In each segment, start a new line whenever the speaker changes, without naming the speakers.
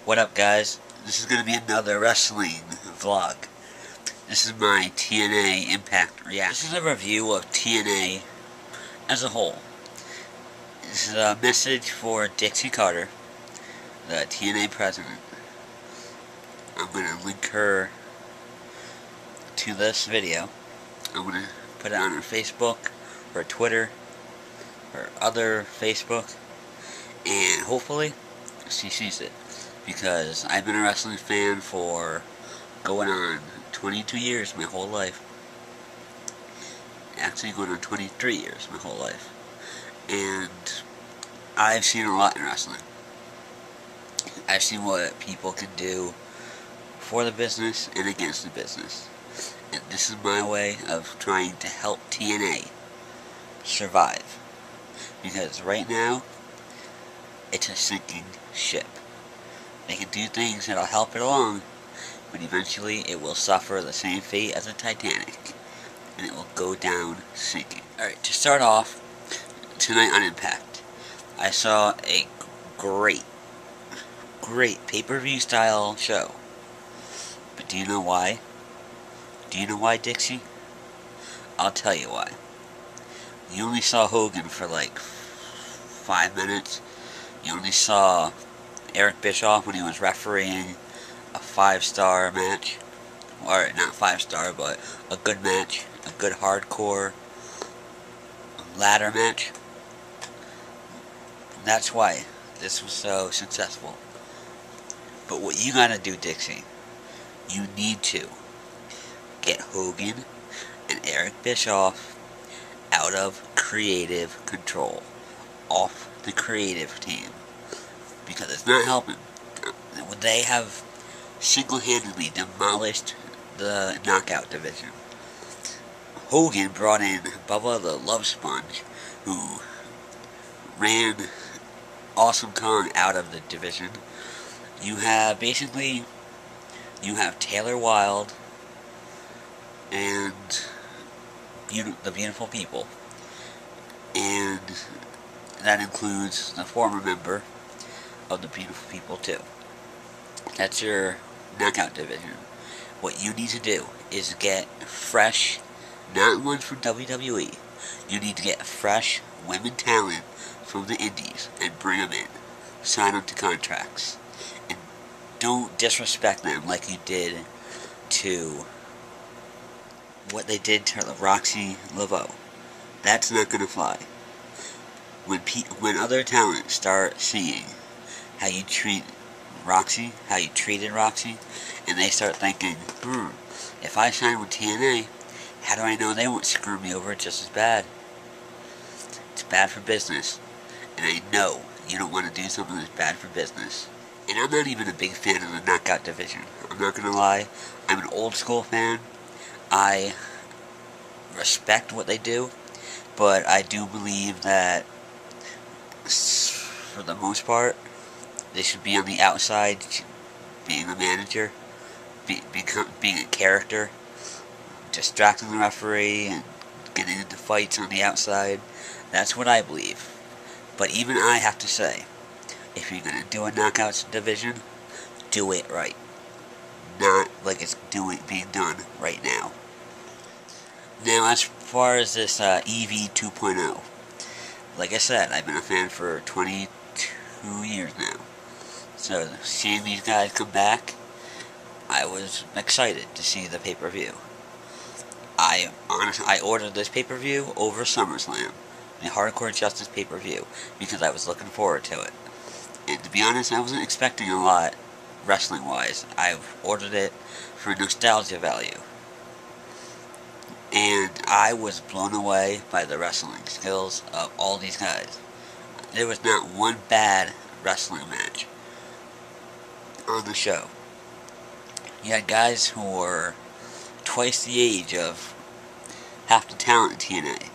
What up, guys? This is going to be another wrestling vlog. This is my TNA Impact reaction. This is a review of TNA as a whole. This is a message for Dixie Carter, the TNA president. I'm going to link her to this video. I'm going to put it on her Facebook, her Twitter, her other Facebook, and hopefully she sees it. Because I've been a wrestling fan for going on 22 years, my whole life. Actually going on 23 years, my whole life. And I've seen a lot in wrestling. I've seen what people can do for the business and against the business. And this is my way of trying to help TNA survive. Because right now, it's a sinking ship. They can do things that'll help it along, but eventually it will suffer the same fate as the Titanic, and it will go down sinking. Alright, to start off, tonight on Impact, I saw a great pay-per-view style show. But do you know why? Do you know why, Dixie? I'll tell you why. You only saw Hogan for like 5 minutes. You only saw Eric Bischoff when he was refereeing a 5-star match. Or, not 5-star, but a good match. A good hardcore ladder match. That's why this was so successful. But what you gotta do, Dixie, you need to get Hogan and Eric Bischoff out of creative control. Off the creative team. Because it's not helping. They have single-handedly demolished the knockout division. Hogan brought in Bubba the Love Sponge, who ran Awesome Kong out of the division. You have Taylor Wilde and the Beautiful People. And that includes the former member of the Beautiful People too. That's your knockout division. What you need to do is get fresh, not ones from WWE. You need to get fresh women talent from the indies and bring them in. Sign them to contracts. And don't disrespect them like you did to what they did to Roxy Laveau. That's not going to fly. When other talent start seeing how you treat Roxy, how you treated Roxy, and they start thinking, if I sign with TNA, how do I know they won't screw me over just as bad? It's bad for business, and I know you don't want to do something that's bad for business. And I'm not even a big fan of the knockout division. I'm not going to lie, I'm an old school fan. I respect what they do, but I do believe that for the most part, they should be on the outside, being a manager, being a character, distracting the referee, and getting into fights on the outside. That's what I believe. But even I have to say, if you're going to do a knockouts division, do it right. Not like it's being done right now. Now, as far as this EV 2.0, like I said, I've been a fan for 22 years now. So, seeing these guys come back, I was excited to see the pay-per-view. I ordered this pay-per-view over SummerSlam, the Hardcore Justice pay-per-view, because I was looking forward to it. And to be honest, I wasn't expecting a lot, wrestling-wise. I ordered it for nostalgia value. And I was blown away by the wrestling skills of all these guys. There was not one bad wrestling match on the show. You had guys who were twice the age of half the talent in TNA,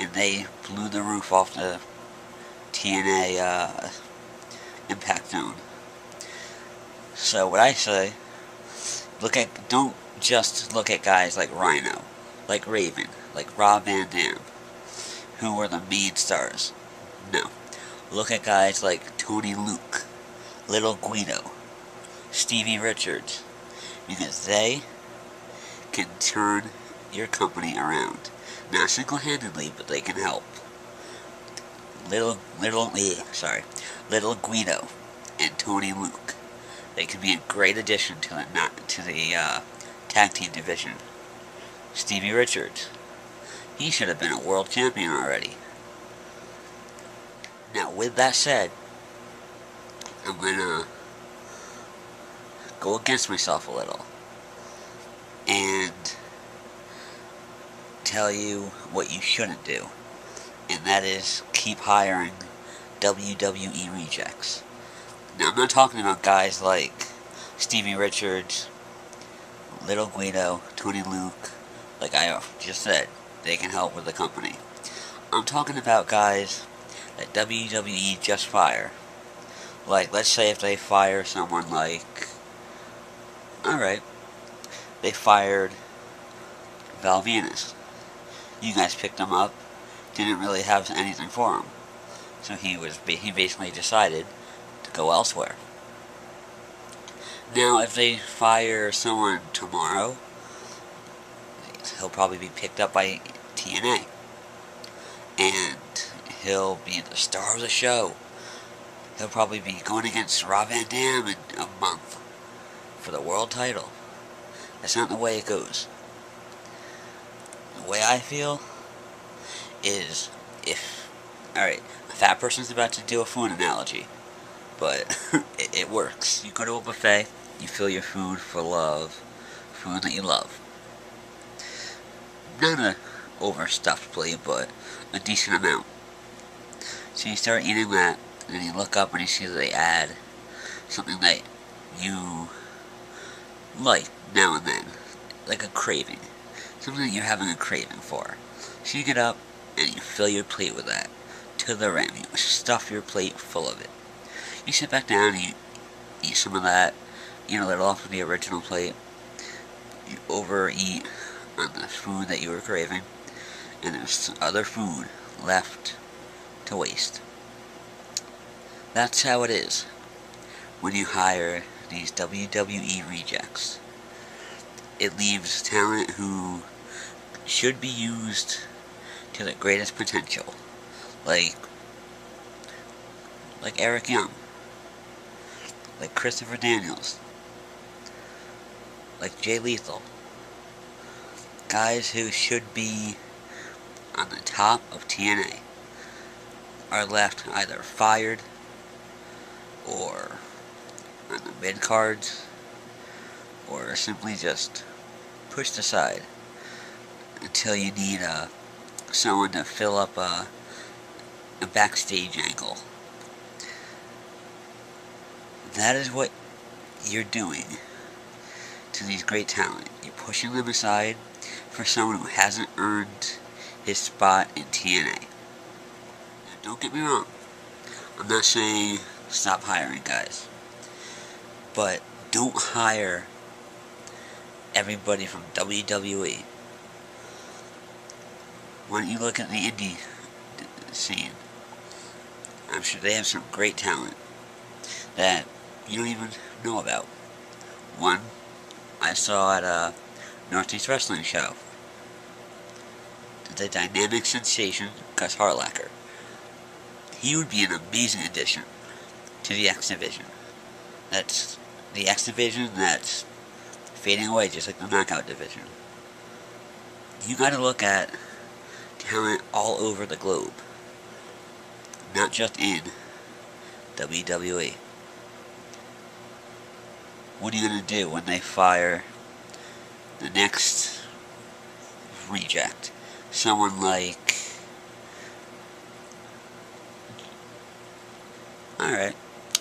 and they blew the roof off the TNA Impact Zone. So what I say, don't just look at guys like Rhino, like Raven, like Rob Van Dam, who were the main stars. No. Look at guys like Tony Luke, Little Guido, Stevie Richards, because they can turn your company around. Not single-handedly, but they can help. Little Guido and Tony Luke. They could be a great addition to the tag team division. Stevie Richards. He should have been a world champion already. Now, with that said, I'm gonna go against myself a little and tell you what you shouldn't do, and that is keep hiring WWE rejects. Now, I'm not talking about guys like Stevie Richards, Little Guido, Tony Luke, like I just said, they can help with the company. I'm talking about guys that WWE just fire. Like, let's say if they fire someone like, alright, they fired Val Venus. You guys picked him up, didn't really have anything for him. So he basically decided to go elsewhere. Now, if they fire someone tomorrow, he'll probably be picked up by TNA. And he'll be the star of the show. He'll probably be going against Rob Van Dam in a month for the world title. That's not the way it goes. The way I feel is alright, a fat person's about to do a food analogy, but it works. You go to a buffet, you fill your food for love, food that you love. Not an overstuffed plate, but a decent amount. So you start eating that, and then you look up and you see that they add something that you like now and then, like a craving. Something that you're having a craving for. So you get up and you fill your plate with that to the rim. You stuff your plate full of it. You sit back down and you eat some of that, eat a little off of the original plate. You overeat on the food that you were craving, and there's other food left to waste. That's how it is when you hire these WWE rejects. It leaves talent who should be used to their greatest potential, like Eric Young, like Christopher Daniels, like Jay Lethal. Guys who should be on the top of TNA are left either fired or on the mid-cards or simply just pushed aside until you need someone to fill up a backstage angle. That is what you're doing to these great talent. You're pushing them aside for someone who hasn't earned his spot in TNA. Now, don't get me wrong. I'm not saying stop hiring guys. But don't hire everybody from WWE. When you look at the indie scene, I'm sure they have some great talent that you don't even know about. One I saw at a Northeast Wrestling show. The dynamic sensation, Gus Harlacher. He would be an amazing addition to the X Division. That's the X Division that's fading away just like the Knockout Division. You gotta look at talent all over the globe. Not just in WWE. What are you gonna do when they fire the next reject? Someone like... Alright.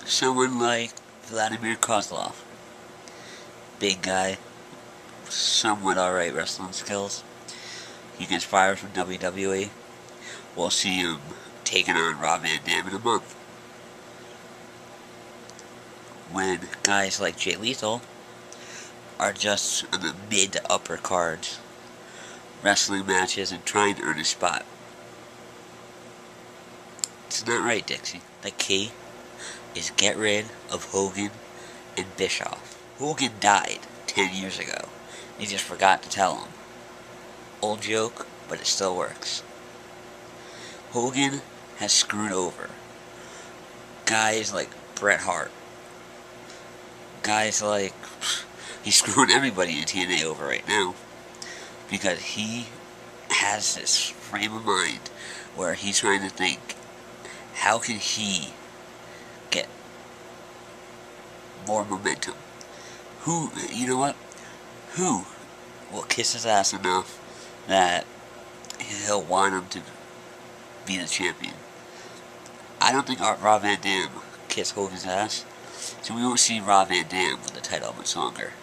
Someone like Vladimir Kozlov. Big guy. Somewhat alright wrestling skills. He gets fired from WWE. We'll see him taking on Rob Van Dam in a month. When guys like Jay Lethal are just on the mid to upper cards, wrestling matches and trying to earn a spot. It's not right, Dixie. The key is get rid of Hogan and Bischoff. Hogan died 10 years ago. He just forgot to tell him. Old joke, but it still works. Hogan has screwed over guys like Bret Hart. Guys like... He's screwing everybody in TNA over right now. Because he has this frame of mind where he's trying to think, how can he get more momentum? You know what? Who will kiss his ass enough that he'll want him to be the champion? I don't think Rob Van Dam kissed Hogan's ass, so we won't see Rob Van Dam with the title much longer.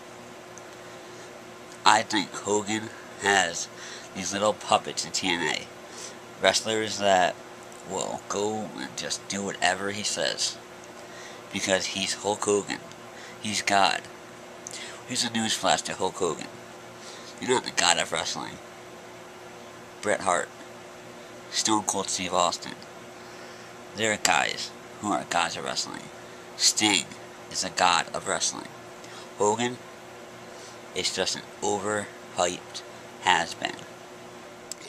I think Hogan has these little puppets in TNA. Wrestlers that will go and just do whatever he says. Because he's Hulk Hogan. He's God. Here's a newsflash to Hulk Hogan. You're not the God of wrestling. Bret Hart. Stone Cold Steve Austin. They're guys who are gods of wrestling. Sting is a god of wrestling. Hogan is just an overhyped has-been.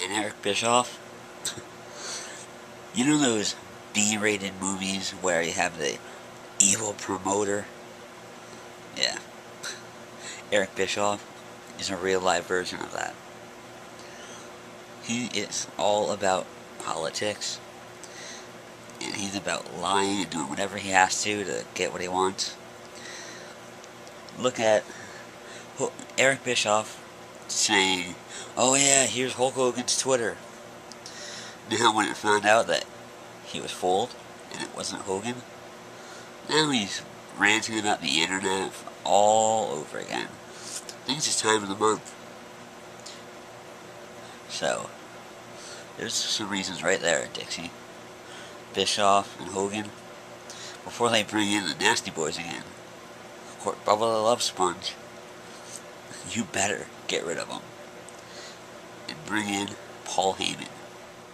And Eric Bischoff, you know those B-rated movies where you have the evil promoter? Yeah. Eric Bischoff is a real-life version of that. He is all about politics. And he's about lying and doing whatever he has to get what he wants. Look at Eric Bischoff saying, oh yeah, here's Hulk Hogan's Twitter. Now when it found out that he was fooled and it wasn't Hogan, now he's ranting about the internet all over again. I think it's his time of the month. So, there's some reasons right there, Dixie. Bischoff and Hogan, before they bring in the Nasty Boys again, Bubba the Love Sponge, you better get rid of them. And bring in Paul Heyman.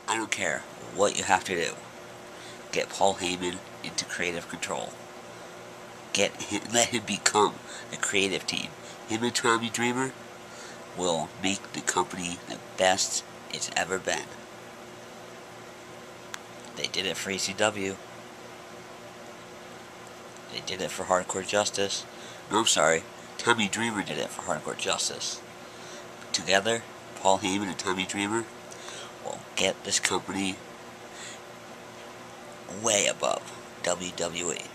I don't care what you have to do. Get Paul Heyman into creative control. Let him become the creative team. Him and Tommy Dreamer will make the company the best it's ever been. They did it for ECW. They did it for Hardcore Justice. No, I'm sorry. Tommy Dreamer did it for Hardcore Justice. Together, Paul Heyman and Tommy Dreamer will get this company way above WWE.